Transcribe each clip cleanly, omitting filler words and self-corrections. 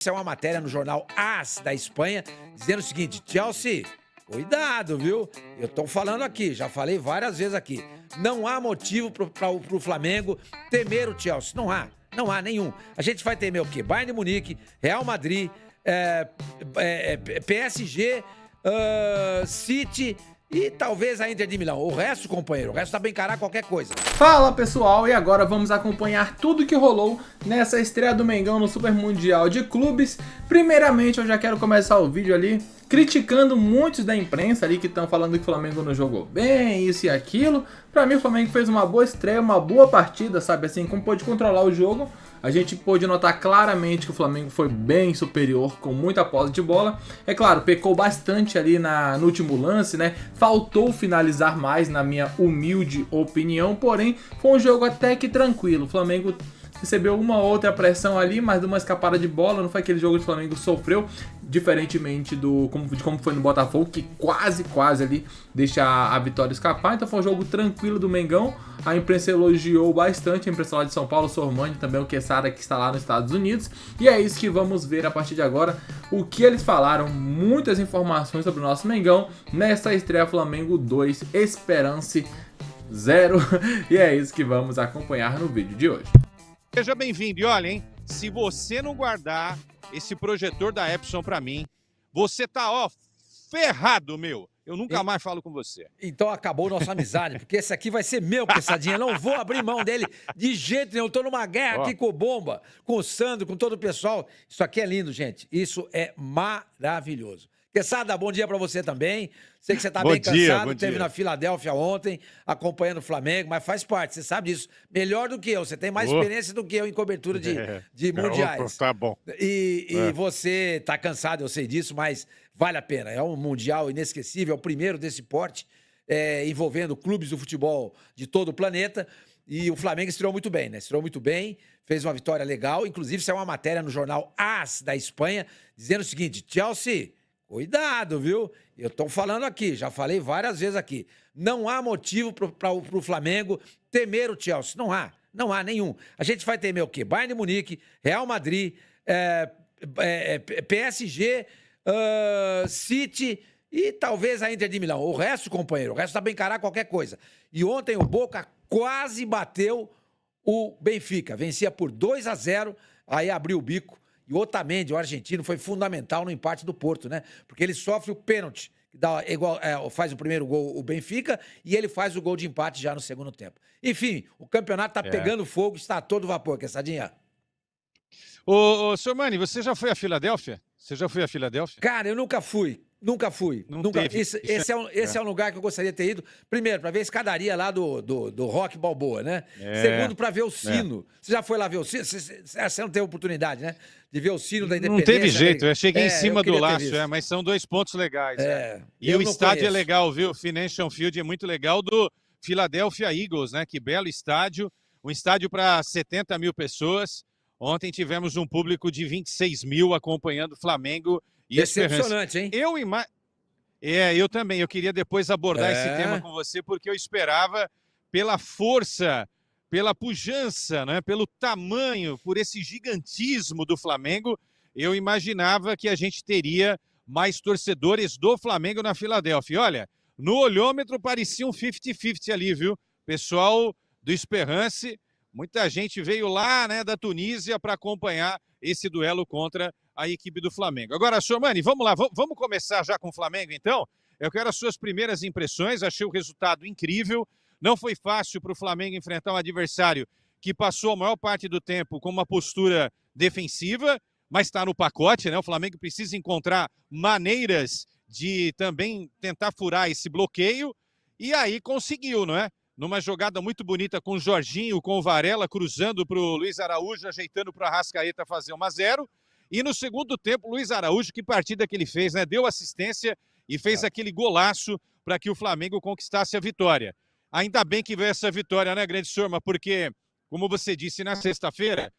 É uma matéria no jornal AS da Espanha dizendo o seguinte: Chelsea, cuidado, viu? Eu tô falando aqui, já falei várias vezes aqui. Não há motivo pro Flamengo temer o Chelsea. Não há nenhum. A gente vai temer o quê? Bayern de Munique, Real Madrid, PSG, City e talvez a Inter de Milão. O resto, companheiro, o resto dá pra encarar qualquer coisa. Fala pessoal, e agora vamos acompanhar tudo que rolou nessa estreia do Mengão no Super Mundial de Clubes. Primeiramente, eu já quero começar o vídeo ali criticando muitos da imprensa ali que estão falando que o Flamengo não jogou bem, isso e aquilo. Pra mim o Flamengo fez uma boa estreia, uma boa partida, sabe assim, como pôde controlar o jogo. A gente pôde notar claramente que o Flamengo foi bem superior, com muita posse de bola. É claro, pecou bastante ali no último lance, né? Faltou finalizar mais, na minha humilde opinião. Porém, foi um jogo até que tranquilo. O Flamengo recebeu uma outra pressão ali, mas de uma escapada de bola. Não foi aquele jogo que o Flamengo sofreu, diferentemente de como foi no Botafogo, que quase ali deixa a vitória escapar. Então foi um jogo tranquilo do Mengão. A imprensa elogiou bastante, a imprensa lá de São Paulo, Sormani, também o Quesada, que está lá nos Estados Unidos. E é isso que vamos ver a partir de agora, o que eles falaram, muitas informações sobre o nosso Mengão nessa estreia Flamengo 2, Esperance 0. E é isso que vamos acompanhar no vídeo de hoje. Seja bem-vindo. E olha, hein, se você não guardar esse projetor da Epson pra mim, você tá, ó, ferrado, meu. Eu nunca mais falo com você. Então acabou nossa amizade, porque esse aqui vai ser meu, Quessadinha. Não vou abrir mão dele de jeito nenhum. Eu tô numa guerra aqui com o Bomba, com o Sandro, com todo o pessoal. Isso aqui é lindo, gente. Isso é maravilhoso. Quesada, bom dia pra você também. Sei que você tá bem cansado, esteve na Filadélfia ontem, acompanhando o Flamengo, mas faz parte, você sabe disso. Melhor do que eu, você tem mais experiência do que eu em cobertura de mundiais. Tá bom. E você tá cansado, eu sei disso, mas vale a pena. É um mundial inesquecível, é o primeiro desse porte, envolvendo clubes do futebol de todo o planeta. E o Flamengo estreou muito bem, né? Estreou muito bem, fez uma vitória legal. Inclusive, saiu uma matéria no jornal AS da Espanha dizendo o seguinte: Chelsea, cuidado, viu? Eu tô falando aqui, já falei várias vezes aqui. Não há motivo pro Flamengo temer o Chelsea. Não há nenhum. A gente vai temer o quê? Bayern de Munique, Real Madrid, PSG, City e talvez a Inter de Milão. O resto, companheiro, o resto dá pra encarar qualquer coisa. E ontem o Boca quase bateu o Benfica. Vencia por 2-0, aí abriu o bico. E o Otamendi, o argentino, foi fundamental no empate do Porto, né? Porque ele sofre o pênalti, que dá faz o primeiro gol o Benfica, e ele faz o gol de empate já no segundo tempo. Enfim, o campeonato tá pegando fogo, está a todo vapor, Quessadinha. Ô, Sormani, você já foi a Filadélfia? Você já foi a Filadélfia? Cara, eu nunca fui. Nunca. Esse é um lugar que eu gostaria de ter ido. Primeiro, para ver a escadaria lá do Rock Balboa, né? Segundo, para ver o sino. Você já foi lá ver o sino? Você não teve oportunidade, né? De ver o sino da Independência. Não teve jeito, eu cheguei em cima do laço, mas são 2 pontos legais. E o estádio é legal, viu? O Financial Field é muito legal, do Philadelphia Eagles, né? Que belo estádio. Um estádio para 70 mil pessoas. Ontem tivemos um público de 26 mil acompanhando o Flamengo. Decepcionante, hein? Eu também. Eu queria depois abordar esse tema com você, porque eu esperava, pela força, pela pujança, né? Pelo tamanho, por esse gigantismo do Flamengo, eu imaginava que a gente teria mais torcedores do Flamengo na Filadélfia. E olha, no olhômetro parecia um 50-50 ali, viu? Pessoal do Esperance, muita gente veio lá, né, da Tunísia para acompanhar esse duelo contra a equipe do Flamengo. Agora, Sormani, vamos lá, vamos começar já com o Flamengo, então? Eu quero as suas primeiras impressões, achei o resultado incrível. Não foi fácil para o Flamengo enfrentar um adversário que passou a maior parte do tempo com uma postura defensiva, mas está no pacote, né? O Flamengo precisa encontrar maneiras de também tentar furar esse bloqueio, e aí conseguiu, não é? Numa jogada muito bonita com o Jorginho, com o Varela, cruzando para o Luiz Araújo, ajeitando para o Arrascaeta fazer 1-0. E no segundo tempo, Luiz Araújo, que partida que ele fez, né? Deu assistência e fez aquele golaço para que o Flamengo conquistasse a vitória. Ainda bem que veio essa vitória, né, grande Sorma? Porque, como você disse na sexta-feira,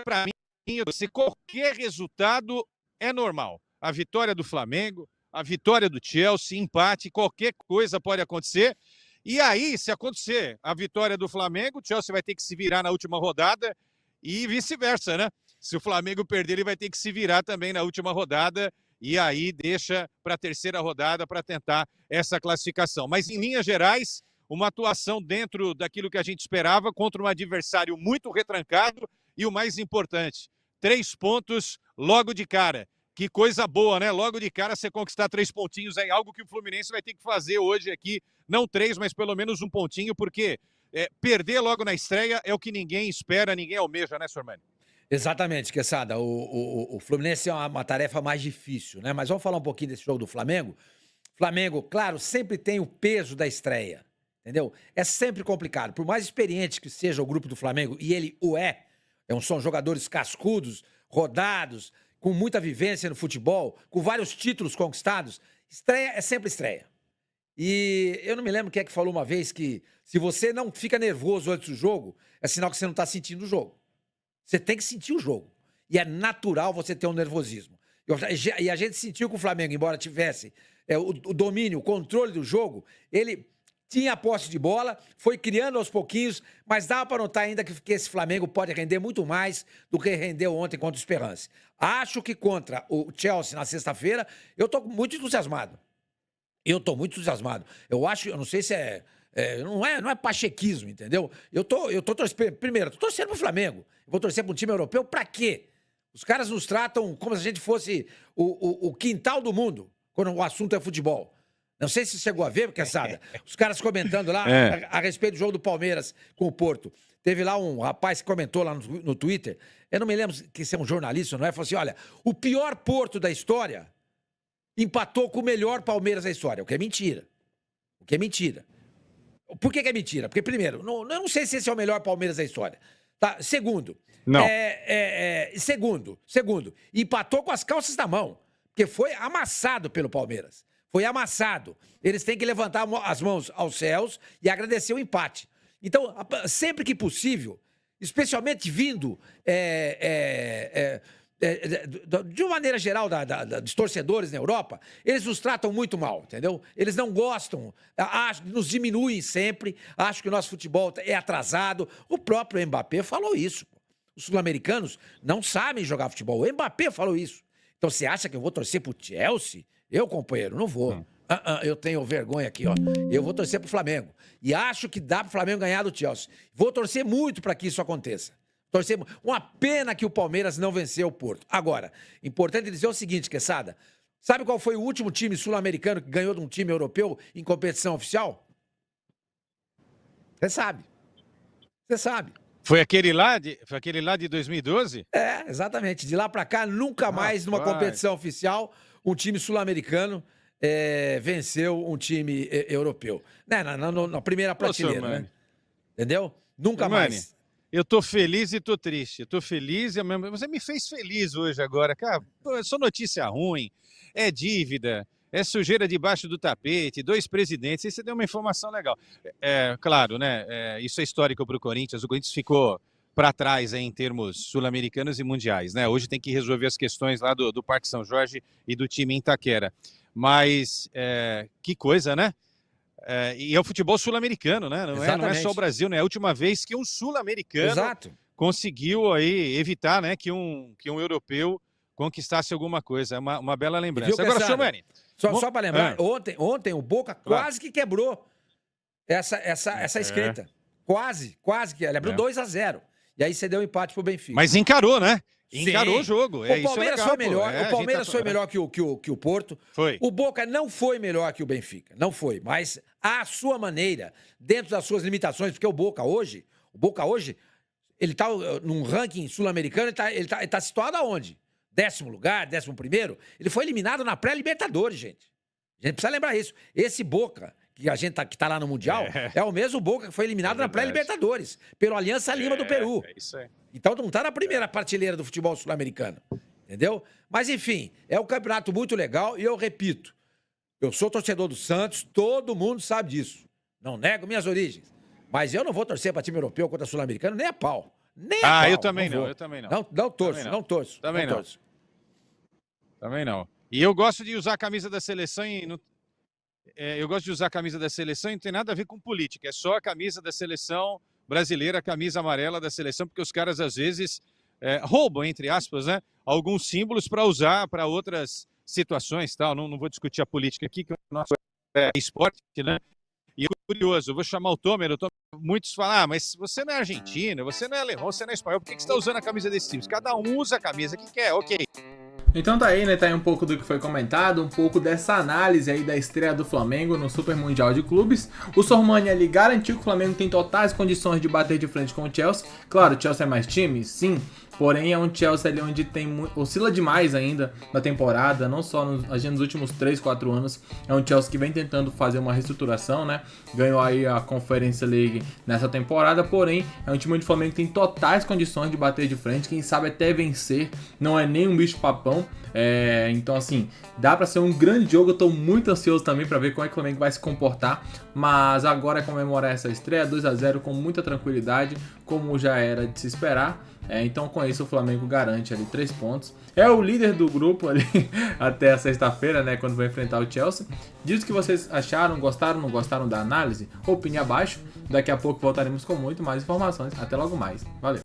para mim, qualquer resultado é normal. A vitória do Flamengo, a vitória do Chelsea, empate, qualquer coisa pode acontecer. E aí, se acontecer a vitória do Flamengo, o Chelsea vai ter que se virar na última rodada e vice-versa, né? Se o Flamengo perder, ele vai ter que se virar também na última rodada e aí deixa para a terceira rodada para tentar essa classificação. Mas, em linhas gerais, uma atuação dentro daquilo que a gente esperava contra um adversário muito retrancado e o mais importante, 3 pontos logo de cara. Que coisa boa, né? Logo de cara você conquistar 3 pontinhos é algo que o Fluminense vai ter que fazer hoje aqui. Não 3, mas pelo menos um pontinho, porque perder logo na estreia é o que ninguém espera, ninguém almeja, né, Sormani? Exatamente, Quesada. O Fluminense é uma tarefa mais difícil, né? Mas vamos falar um pouquinho desse jogo do Flamengo. Flamengo, claro, sempre tem o peso da estreia, entendeu? É sempre complicado. Por mais experiente que seja o grupo do Flamengo, e ele o é, são jogadores cascudos, rodados, com muita vivência no futebol, com vários títulos conquistados, estreia é sempre estreia. E eu não me lembro quem é que falou uma vez que se você não fica nervoso antes do jogo, é sinal que você não está sentindo o jogo. Você tem que sentir o jogo. E é natural você ter um nervosismo. E a gente sentiu que o Flamengo, embora tivesse o domínio, o controle do jogo, ele tinha a posse de bola, foi criando aos pouquinhos, mas dava para notar ainda que esse Flamengo pode render muito mais do que rendeu ontem contra o Esperance. Acho que contra o Chelsea na sexta-feira, eu estou muito entusiasmado. Eu não sei se não é pachequismo, entendeu? Eu tô torcendo, primeiro, tô torcendo pro Flamengo. Eu vou torcer para um time europeu pra quê? Os caras nos tratam como se a gente fosse o quintal do mundo, quando o assunto é futebol. Não sei se chegou a ver, Quesada, os caras comentando lá a respeito do jogo do Palmeiras com o Porto. Teve lá um rapaz que comentou lá no Twitter, eu não me lembro que se é um jornalista, não é? Falou assim, olha, o pior Porto da história empatou com o melhor Palmeiras da história, o que é mentira. Por que é mentira? Porque, primeiro, eu não sei se esse é o melhor Palmeiras da história. Tá? Segundo, não. Segundo, empatou com as calças na mão, porque foi amassado pelo Palmeiras. Foi amassado. Eles têm que levantar as mãos aos céus e agradecer o empate. Então, sempre que possível, especialmente vindo de uma maneira geral dos torcedores na Europa, eles nos tratam muito mal, entendeu? Eles não gostam, nos diminuem sempre, acham que o nosso futebol é atrasado. O próprio Mbappé falou isso. Os sul-americanos não sabem jogar futebol. O Mbappé falou isso. Então você acha que eu vou torcer pro Chelsea? Eu, companheiro, não vou. Eu tenho vergonha aqui, ó. Eu vou torcer pro Flamengo. E acho que dá pro Flamengo ganhar do Chelsea. Vou torcer muito para que isso aconteça. Uma pena que o Palmeiras não venceu o Porto. Agora, importante dizer o seguinte, Quesada. Sabe qual foi o último time sul-americano que ganhou de um time europeu em competição oficial? Você sabe. Foi aquele lá de 2012? Exatamente. De lá para cá, nunca mais numa competição oficial um time sul-americano venceu um time europeu. Na primeira prateleira, né? Entendeu? Nunca mais. Eu tô feliz e tô triste. Eu tô feliz e você me fez feliz hoje agora. Cara, é só notícia ruim, é dívida, é sujeira debaixo do tapete, 2 presidentes. Aí você deu uma informação legal. Claro, né? Isso é histórico para o Corinthians. O Corinthians ficou para trás em termos sul-americanos e mundiais, né? Hoje tem que resolver as questões lá do Parque São Jorge e do time em Itaquera. Mas que coisa, né? E é o futebol sul-americano, né? Não é só o Brasil, né? É a última vez que um sul-americano conseguiu aí evitar, né, que um europeu conquistasse alguma coisa. É uma bela lembrança. Viu, agora, Sormani. Só para lembrar, ontem o Boca quase que quebrou essa escrita. Quase que. Ele abriu 2-0. E aí você deu um empate pro Benfica. Mas encarou, né? Encarou o jogo. O Palmeiras foi melhor. O Palmeiras foi melhor que o Porto. Foi. O Boca não foi melhor que o Benfica. Não foi. Mas à sua maneira, dentro das suas limitações, porque o Boca hoje, ele tá num ranking sul-americano, ele tá situado aonde? 10º lugar, 11º? Ele foi eliminado na pré-Libertadores, gente. A gente precisa lembrar isso. Esse Boca, que a gente que tá lá no Mundial, é o mesmo Boca que foi eliminado na pré-Libertadores, pelo Aliança Lima do Peru. É isso aí. Então não tá na primeira prateleira do futebol sul-americano, entendeu? Mas enfim, é um campeonato muito legal e eu repito, eu sou torcedor do Santos, todo mundo sabe disso. Não nego minhas origens. Mas eu não vou torcer para time europeu contra sul-americano nem a pau. Nem a pau. Eu também não. Não torço. Também não. E eu gosto de usar a camisa da seleção eu gosto de usar a camisa da seleção e não tem nada a ver com política. É só a camisa da seleção brasileira, a camisa amarela da seleção, porque os caras, às vezes, roubam, entre aspas, né, alguns símbolos para usar para outras situações, tal. Não vou discutir a política aqui, que o nosso é esporte, né? E é curioso, eu vou chamar o Tomer, muitos falam, mas você não é argentino, você não é alemão, você não é espanhol, por que você está usando a camisa desse time? Cada um usa a camisa que quer, ok. Então tá aí, né? Tá aí um pouco do que foi comentado, um pouco dessa análise aí da estreia do Flamengo no Super Mundial de Clubes. O Sormani ali garantiu que o Flamengo tem totais condições de bater de frente com o Chelsea. Claro, o Chelsea é mais time? Sim. Porém, é um Chelsea ali onde oscila demais ainda na temporada, não só nos últimos 3, 4 anos. É um Chelsea que vem tentando fazer uma reestruturação, né? Ganhou aí a Conference League nessa temporada, porém, é um time onde o Flamengo tem totais condições de bater de frente, quem sabe até vencer, não é nem um bicho-papão. Então, assim, dá pra ser um grande jogo. Eu tô muito ansioso também pra ver como é que o Flamengo vai se comportar, mas agora é comemorar essa estreia 2-0 com muita tranquilidade, como já era de se esperar. Então com isso o Flamengo garante ali 3 pontos. É o líder do grupo ali até a sexta-feira, né, quando vai enfrentar o Chelsea. Diz o que vocês acharam, gostaram, não gostaram da análise? Opine abaixo. Daqui a pouco voltaremos com muito mais informações. Até logo mais. Valeu!